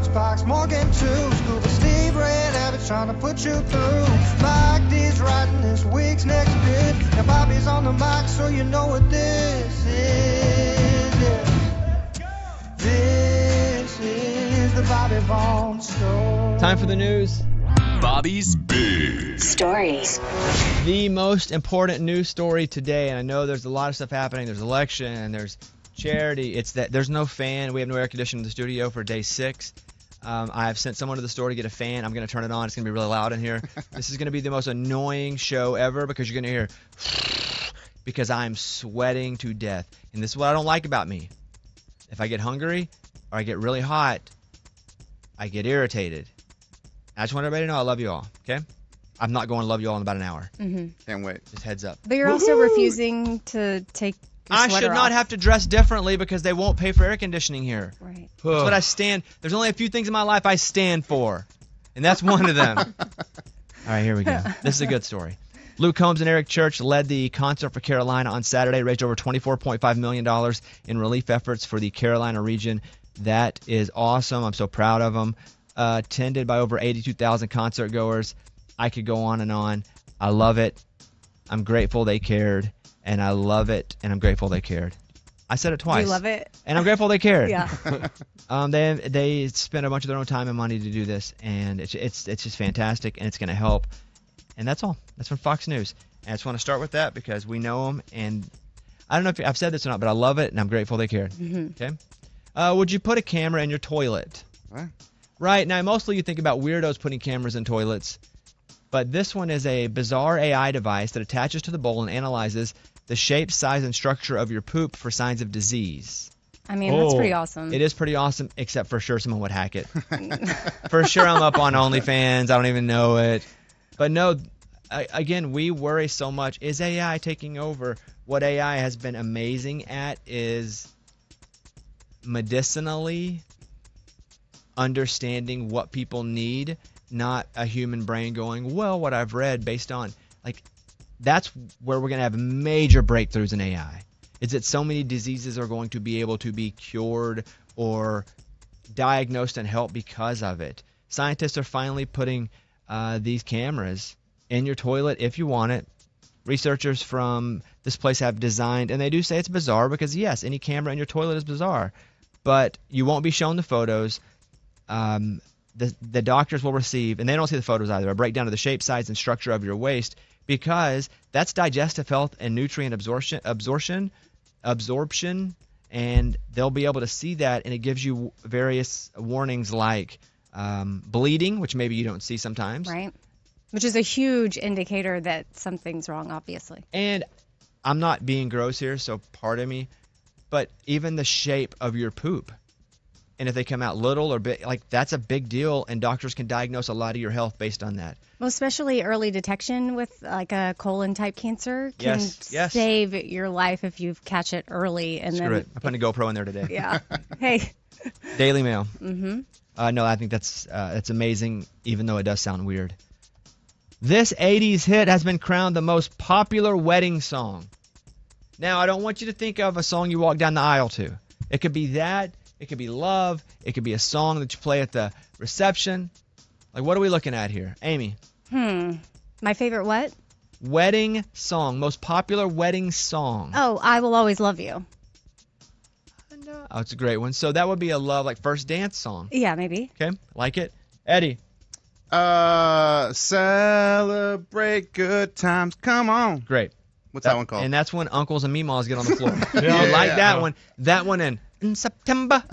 Lunchbox, Morgan too. Scuba Steve, Red Habit trying to put you through. Mike D's writing this week's next bit. Now Bobby's on the mic, so you know what this is. Yeah. This is the Bobby Vaughn Show. Time for the news. Bobby's Big Stories. The most important news story today, and I know there's a lot of stuff happening. There's election, and there's charity. It's that there's no fan. We have no air conditioning in the studio for day 6. I've sent someone to the store to get a fan. I'm going to turn it on. It's going to be really loud in here. This is going to be the most annoying show ever because you're going to hear because I'm sweating to death. And this is what I don't like about me. If I get hungry or I get really hot, I get irritated. I just want everybody to know I love you all, okay? I'm not going to love you all in about an hour. Mm-hmm. Can't wait. Just heads up. But you're also refusing to take your I sweater should not off. have to dress differently because they won't pay for air conditioning here. Right. That's what I stand. There's only a few things in my life I stand for, and that's one of them. All right, here we go. This is a good story. Luke Combs and Eric Church led the concert for Carolina on Saturday, raised over $24.5 million in relief efforts for the Carolina region. That is awesome. I'm so proud of them. Attended by over 82,000 concert goers. I could go on and on. I love it. I'm grateful they cared, and I love it, and I'm grateful they cared. I said it twice. Do you love it? And I'm grateful they cared. Yeah. They spent a bunch of their own time and money to do this, and it's just fantastic, and it's going to help. And that's all. That's from Fox News. And I just want to start with that because we know them, and I don't know if I've said this or not, but I love it, and I'm grateful they cared. Mm-hmm. Okay. Would you put a camera in your toilet? What? Right. Now, mostly you think about weirdos putting cameras in toilets, but this one is a bizarre AI device that attaches to the bowl and analyzes the shape, size, and structure of your poop for signs of disease. I mean, that's pretty awesome. It is pretty awesome, except for sure someone would hack it. For sure I'm up on OnlyFans. I don't even know it. But no, again, we worry so much. Is AI taking over? What AI has been amazing at is medicinally understanding what people need, not a human brain going, well, what I've read based on, like, that's where we're going to have major breakthroughs in AI. Is that so many diseases are going to be able to be cured or diagnosed and helped because of it. Scientists are finally putting these cameras in your toilet if you want it. Researchers from this place have designed, and they do say it's bizarre because, yes, any camera in your toilet is bizarre, but you won't be shown the photos. The doctors will receive, and they don't see the photos either, a breakdown of the shape, size, and structure of your waste because that's digestive health and nutrient absorption, and they'll be able to see that, and it gives you various warnings like bleeding, which maybe you don't see sometimes. Right. Which is a huge indicator that something's wrong, obviously. And I'm not being gross here, so pardon me, but even the shape of your poop. And if they come out little or big, like that's a big deal, and doctors can diagnose a lot of your health based on that. Well, especially early detection with like a colon-type cancer can save your life if you catch it early. And Screw it. I'm putting a GoPro in there today. Yeah. Hey. Daily Mail. Mm-hmm. No, I think that's amazing, even though it does sound weird. This 80s hit has been crowned the most popular wedding song. Now, I don't want you to think of a song you walk down the aisle to. It could be that. It could be love. It could be a song that you play at the reception. Like, what are we looking at here? Amy. My favorite what? Wedding song. Most popular wedding song. Oh, I Will Always Love You. Oh, it's a great one. So that would be a love, like, first dance song. Yeah, maybe. Okay. Like it. Eddie. Celebrate good times. Come on. Great. What's that one called? And that's when uncles and meemaws get on the floor. Yeah. You like that one. That one in September.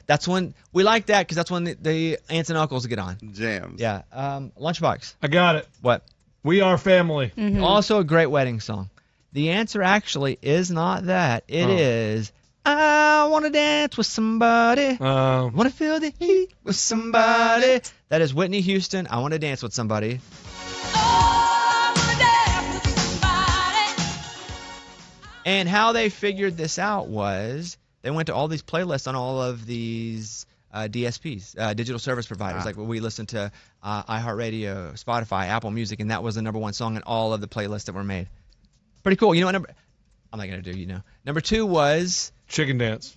That's when we like that because that's when the aunts and uncles get on. Jams. Yeah. Lunchbox. I got it. What? We Are Family. Mm-hmm. Also a great wedding song. The answer actually is not that. It is I want to dance with somebody. Want to feel the heat with somebody. That is Whitney Houston. I want to dance with somebody. And how they figured this out was they went to all these playlists on all of these DSPs, digital service providers. Like we listened to iHeartRadio, Spotify, Apple Music, and that was the number one song in all of the playlists that were made. Pretty cool. You know what I'm not going to do, Number 2 was... Chicken Dance.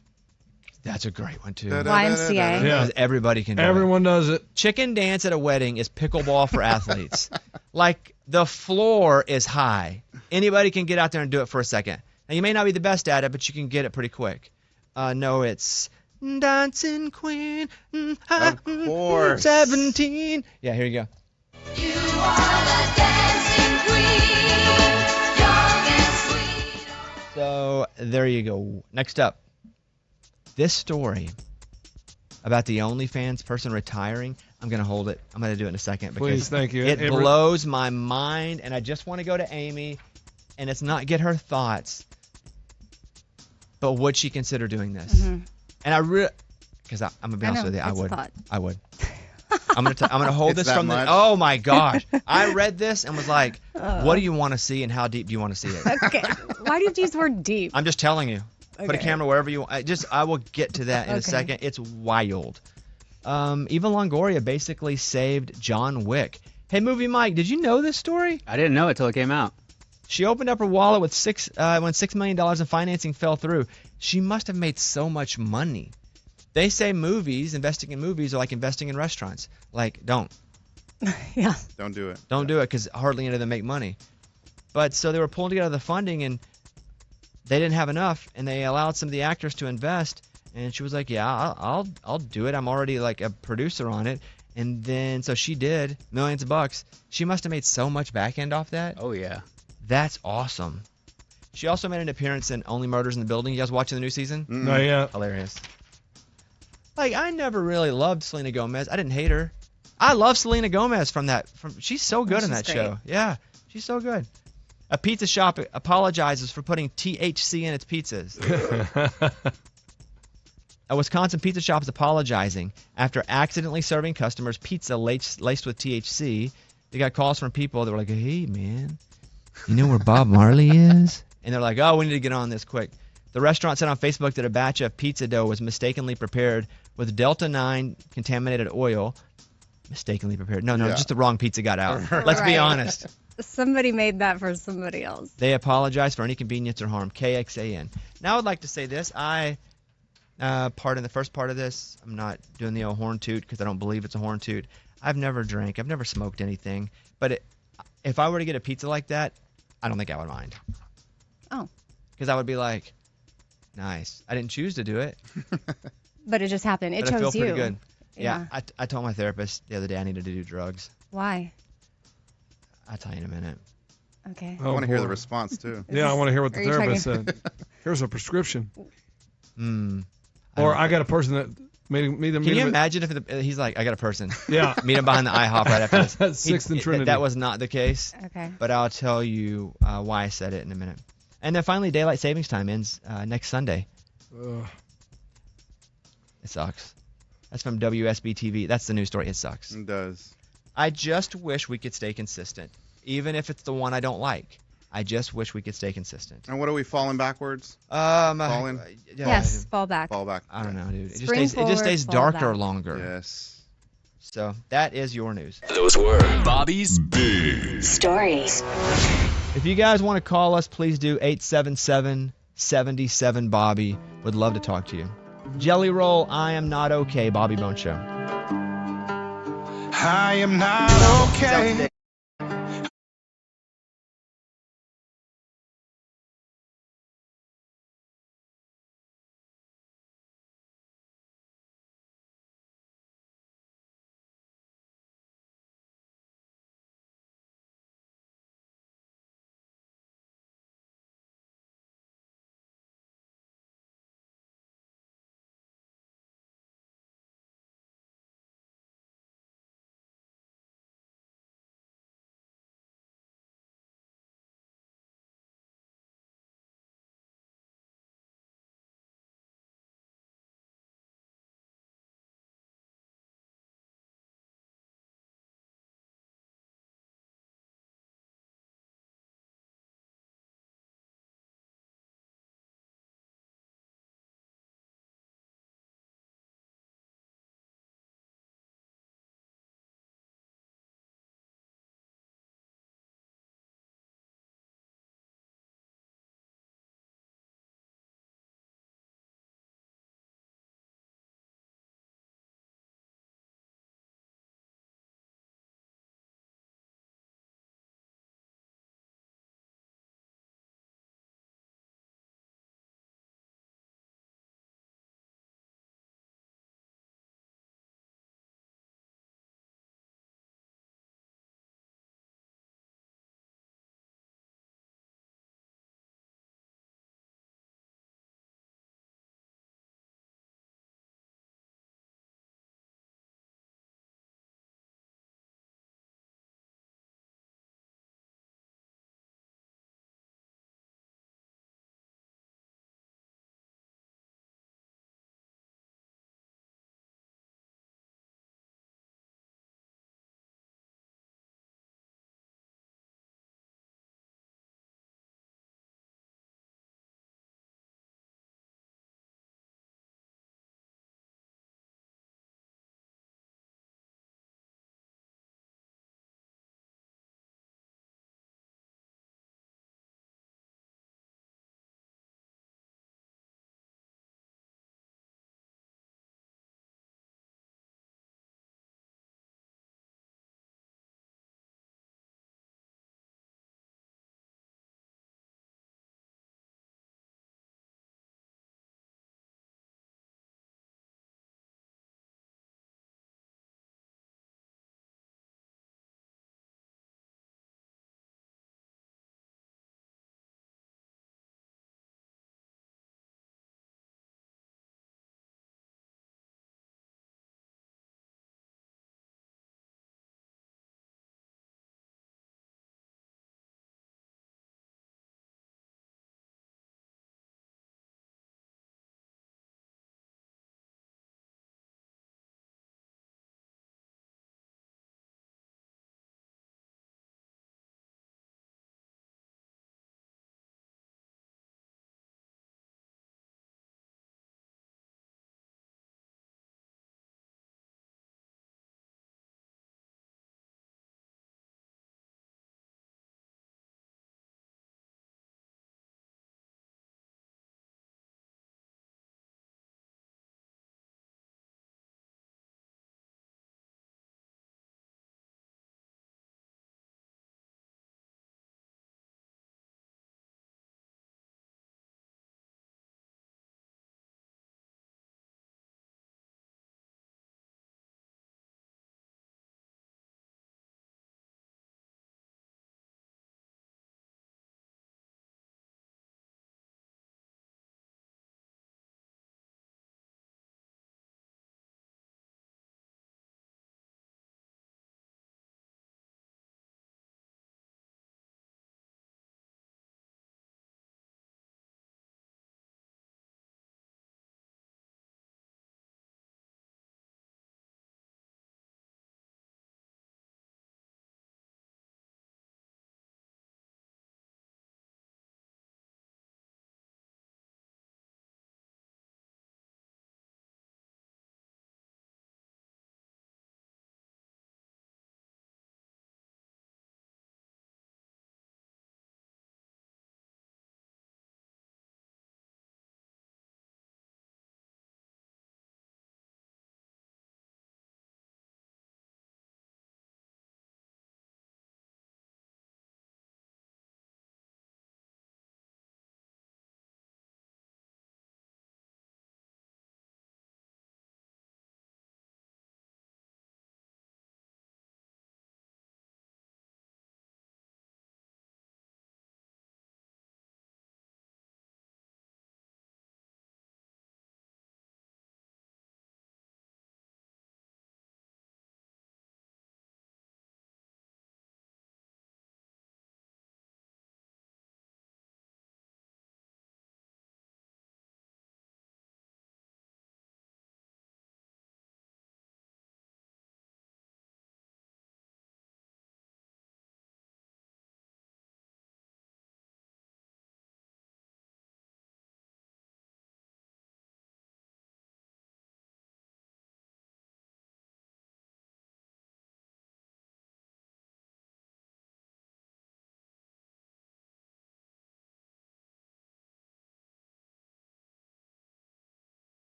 That's a great one, too. YMCA. Yeah. Because everybody can do Everyone does it. Chicken dance at a wedding is pickleball for athletes. Like, the floor is high. Anybody can get out there and do it for a second. Now, you may not be the best at it, but you can get it pretty quick. No, it's Dancing Queen. Of course. 17. Yeah, here you go. You are the dancing queen, young and sweet. So, there you go. Next up. This story about the OnlyFans person retiring, I'm going to hold it. I'm going to do it in a second. Because Please, thank you. It blows my mind, and I just want to go to Amy, and it's not get her thoughts, but would she consider doing this? Mm-hmm. And I really, because I'm going to be honest with you, I would. Thought. I would. I'm going to hold It's this that from much? oh my gosh. I read this and was like, what do you want to see and how deep do you want to see it? Okay. Why do you have to use the word deep? I'm just telling you. Put a Okay. camera wherever you want. I will get to that in a Okay. second. It's wild. Eva Longoria basically saved John Wick. Hey, Movie Mike, did you know this story? I didn't know it till it came out. She opened up her wallet with when $6 million in financing fell through. She must have made so much money. They say investing in movies are like investing in restaurants. Like, don't. Yeah. Don't do it. Don't do it because hardly any of them make money. But so they were pulling together the funding and they didn't have enough, and they allowed some of the actors to invest. And she was like, "Yeah, I'll do it. I'm already like a producer on it." And then so she did millions of bucks. She must have made so much back end off that. Oh, yeah. That's awesome. She also made an appearance in Only Murders in the Building. You guys watching the new season? No, yeah. Hilarious. Like, I never really loved Selena Gomez. I didn't hate her. I love Selena Gomez she's so good in she's that great. show. Yeah, she's so good. A pizza shop apologizes for putting THC in its pizzas. A Wisconsin pizza shop is apologizing after accidentally serving customers pizza laced with THC. They got calls from people that were like, "Hey, man, you know where Bob Marley is?" And they're like, "Oh, we need to get on this quick." The restaurant said on Facebook that a batch of pizza dough was mistakenly prepared with Delta-9 contaminated oil. Mistakenly prepared. No, Yeah. just the wrong pizza got out. Let's be Right. honest. Somebody made that for somebody else. They apologize for any inconvenience or harm. KXAN. Now, I would like to say this. In the first part of this, I'm not doing the old horn toot because I don't believe it's a horn toot. I've never drank. I've never smoked anything. But if I were to get a pizza like that, I don't think I would mind. Oh. Because I would be like, nice. I didn't choose to do it. But it just happened. It But I feel chose you. pretty good. Yeah. Yeah. I told my therapist the other day I needed to do drugs. Why? I'll tell you in a minute. Okay. I want to hear the boy. response, too. Yeah, I want to hear what the Are you therapist said. Here's a prescription. Or I got a person that Can you imagine if he's like, I got a person. Yeah. Meet him behind the IHOP right after this. That's Sixth and Trinity. That was not the case. Okay. But I'll tell you why I said it in a minute. And then finally, daylight savings time ends next Sunday. Ugh. It sucks. That's from WSB TV. That's the news story. It sucks. It does. I just wish we could stay consistent, even if it's the one I don't like. I just wish we could stay consistent. And what are we falling backwards? Falling? Yes, fall back. Fall back. I don't know, dude. It Spring just stays forward, fall darker back. longer. Yes. So that is your news. Those were Bobby's Big Stories. If you guys want to call us, please do 877-77-BOBBY. Would love to talk to you. Jelly Roll, I Am Not Okay, Bobby Bone Show. I am not okay.